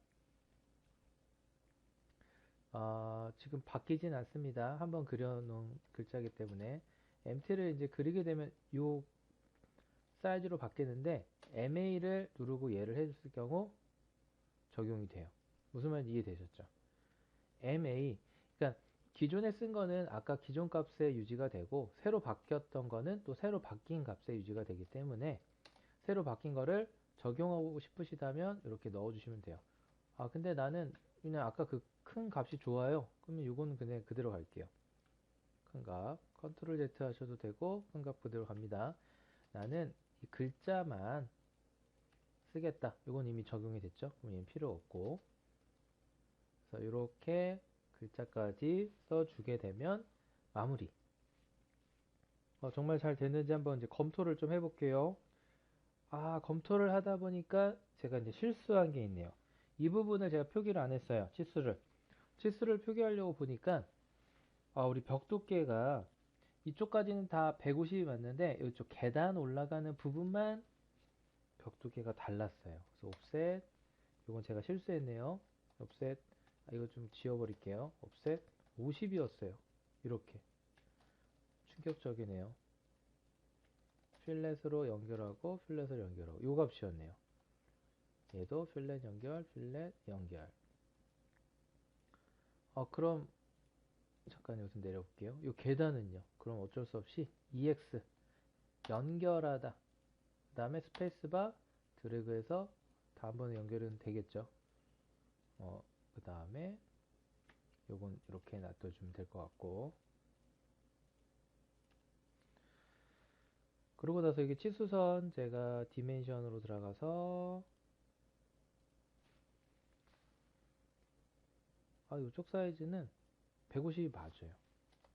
지금 바뀌진 않습니다. 한번 그려놓은 글자이기 때문에 MT를 이제 그리게 되면 이 사이즈로 바뀌는데 MA를 누르고 얘를 해줬을 경우 적용이 돼요. 무슨 말인지 이해되셨죠? MA, 그러니까 기존에 쓴 거는 아까 기존 값에 유지가 되고 새로 바뀌었던 거는 또 새로 바뀐 값에 유지가 되기 때문에 새로 바뀐 거를 적용하고 싶으시다면 이렇게 넣어주시면 돼요. 근데 나는 그냥 아까 그 큰 값이 좋아요. 그러면 이거는 그냥 그대로 갈게요. 큰 값, 컨트롤 Z 하셔도 되고 큰 값 그대로 갑니다. 나는 이 글자만 쓰겠다. 이건 이미 적용이 됐죠? 그럼 얘는 필요 없고. 그래서 이렇게 글자까지 써주게 되면 마무리. 정말 잘 됐는지 한번 이제 검토를 좀 해볼게요. 검토를 하다 보니까 제가 이제 실수한 게 있네요. 이 부분을 제가 표기를 안 했어요. 치수를 표기하려고 보니까 우리 벽 두께가 이쪽까지는 다 150이 맞는데 이쪽 계단 올라가는 부분만 벽 두께가 달랐어요. 그래서 옵셋, 이건 제가 실수했네요. 옵셋, 이거 좀 지워버릴게요. 옵셋 50이었어요. 이렇게 충격적이네요. 필렛으로 연결하고 필렛을 연결하고 요 값이었네요. 얘도 필렛 연결, 필렛 연결. 그럼 잠깐 여기서 내려볼게요. 요 계단은요. 그럼 어쩔 수 없이 EX 연결하다. 그 다음에 스페이스바 드래그해서 다음번에 연결은 되겠죠. 그 다음에 요건 이렇게 놔둬주면 될 것 같고. 그러고 나서 이게 치수선 제가 디멘션으로 들어가서 이쪽 사이즈는 150이 맞아요.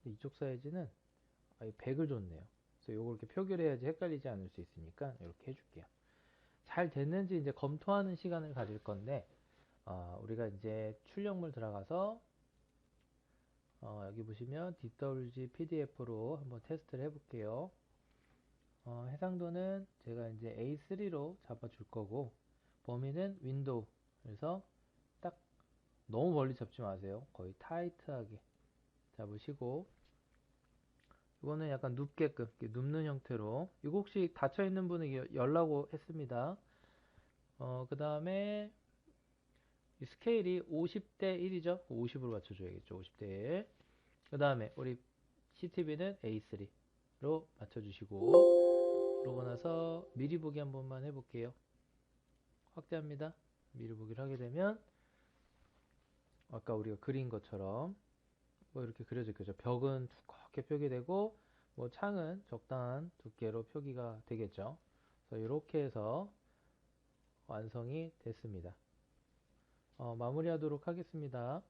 이쪽 사이즈는 100을 줬네요. 그래서 요걸 이렇게 표기를 해야지 헷갈리지 않을 수 있으니까 이렇게 해줄게요. 잘 됐는지 이제 검토하는 시간을 가질 건데 우리가 이제 출력물 들어가서 여기 보시면 DWG PDF로 한번 테스트를 해볼게요. 해상도는 제가 이제 A3로 잡아줄 거고, 범위는 윈도우. 그래서 딱 너무 멀리 잡지 마세요. 거의 타이트하게 잡으시고, 이거는 약간 눕게끔, 이렇게 눕는 형태로. 이거 혹시 닫혀있는 분은 열라고 했습니다. 그 다음에 이 스케일이 50대 1이죠. 50으로 맞춰줘야겠죠. 50대 1. 그 다음에 우리 CTV는 A3로 맞춰주시고, 그러고 나서 미리 보기 한 번만 해볼게요. 확대합니다. 미리 보기를 하게 되면 아까 우리가 그린 것처럼 뭐 이렇게 그려져 있겠죠. 벽은 두껍게 표기되고 뭐 창은 적당한 두께로 표기가 되겠죠. 그래서 이렇게 해서 완성이 됐습니다. 마무리하도록 하겠습니다.